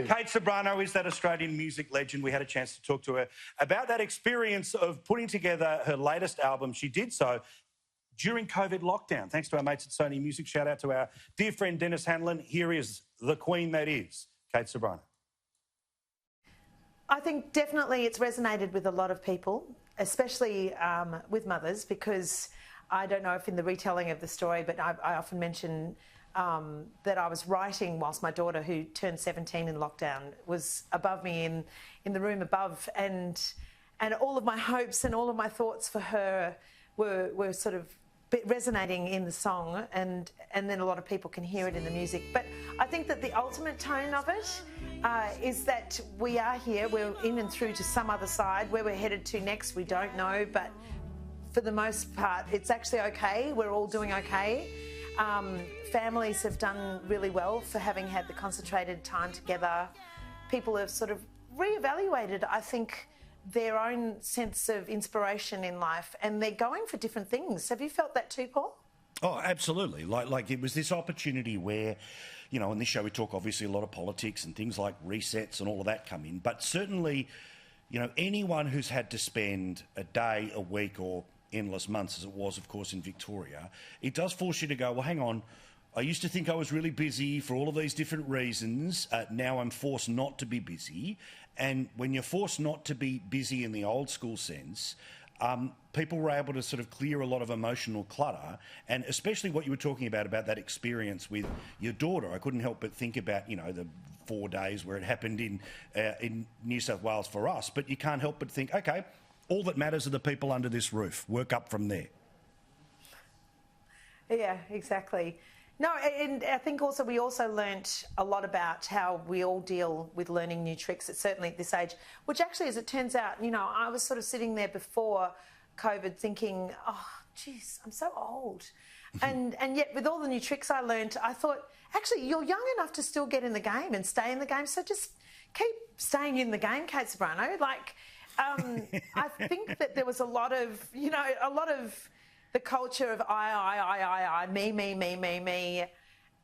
Kate Ceberano is that Australian music legend. We had a chance to talk to her about that experience of putting together her latest album. She did so during COVID lockdown. Thanks to our mates at Sony Music. Shout out to our dear friend Dennis Hanlon. Here is the queen that is Kate Ceberano. I think definitely it's resonated with a lot of people, especially with mothers, because I don't know if in the retelling of the story, but I often mention that I was writing whilst my daughter, who turned 17 in lockdown, was above me in the room above, and all of my hopes and all of my thoughts for her were sort of resonating in the song, and then a lot of people can hear it in the music. But I think that the ultimate tone of it is that we are here, we're in and through to some other side. Where we're headed to next, we don't know, but for the most part, it's actually okay. We're all doing okay. Families have done really well for having had the concentrated time together. People have sort of reevaluated, I think, their own sense of inspiration in life, and they're going for different things. Have you felt that too, Paul? Oh, absolutely. Like it was this opportunity where, you know, in this show we talk obviously a lot of politics and things like resets and all of that come in, but certainly, you know, anyone who's had to spend a day, a week or endless months, as it was, of course, in Victoria, it does force you to go, well, hang on, I used to think I was really busy for all of these different reasons. Now I'm forced not to be busy. And when you're forced not to be busy in the old school sense, people were able to sort of clear a lot of emotional clutter, and especially what you were talking about that experience with your daughter. I couldn't help but think about, you know, the 4 days where it happened in New South Wales for us, but you can't help but think, okay, all that matters are the people under this roof. Work up from there. Yeah, exactly. No, and I think also we also learnt a lot about how we all deal with learning new tricks, certainly at this age, which actually, as it turns out, you know, I was sort of sitting there before COVID thinking, oh, geez, I'm so old. And yet with all the new tricks I learnt, I thought, actually, you're young enough to still get in the game and stay in the game, so just keep staying in the game, Kate Ceberano. Like, I think that there was a lot of the culture of I, me.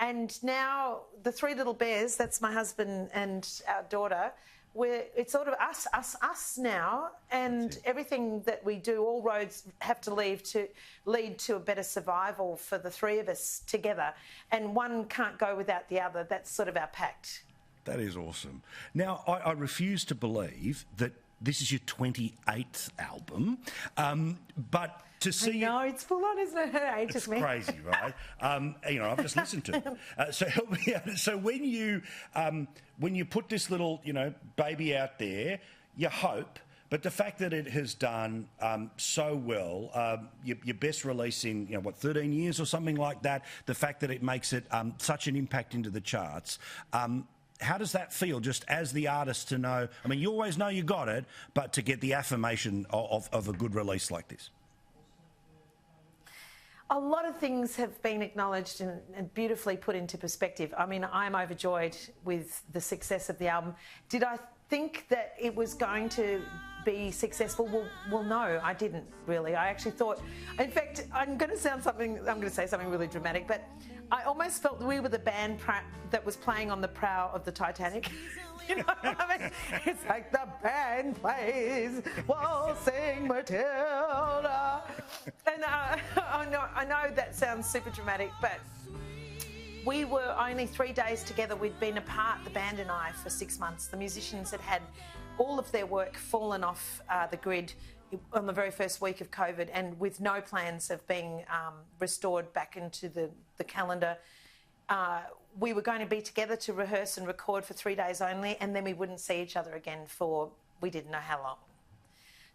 And now the three little bears, that's my husband and our daughter, it's sort of us now. And everything that we do, all roads have to lead to a better survival for the three of us together. And one can't go without the other. That's sort of our pact. That is awesome. Now, I refuse to believe that this is your 28th album, but to see... No, it's full on, isn't it? Her age it's is me. Crazy, right? You know, I've just listened to it. So help me out. So when you put this little, you know, baby out there, you hope, but the fact that it has done so well, your best release in, you know, what, 13 years or something like that, the fact that it makes it such an impact into the charts, how does that feel, just as the artist, to know? I mean, you always know you got it, but to get the affirmation of a good release like this. A lot of things have been acknowledged and beautifully put into perspective. I mean, I'm overjoyed with the success of the album. Did I think that it was going to be successful? Well, no, I didn't really. I actually thought, in fact, I'm going to say something really dramatic, but I almost felt we were the band that was playing on the prow of the Titanic. You know what I mean? It's like the band plays Waltzing Matilda. And I know that sounds super dramatic, but we were only 3 days together. We'd been apart, the band and I, for 6 months. The musicians had all of their work fallen off the grid on the very first week of COVID, and with no plans of being restored back into the calendar. We were going to be together to rehearse and record for 3 days only, and then we wouldn't see each other again for we didn't know how long.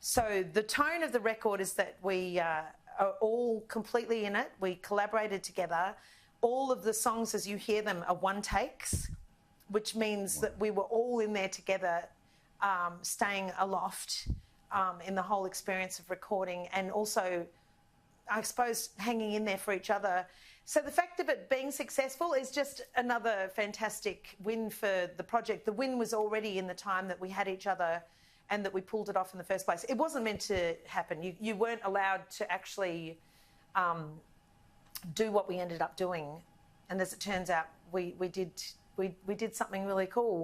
So the tone of the record is that we are all completely in it. We collaborated together. All of the songs, as you hear them, are one takes, which means that we were all in there together, staying aloft in the whole experience of recording, and also, I suppose, hanging in there for each other. So the fact of it being successful is just another fantastic win for the project. The win was already in the time that we had each other and that we pulled it off in the first place. It wasn't meant to happen. You weren't allowed to actually do what we ended up doing. And as it turns out, we did something really cool.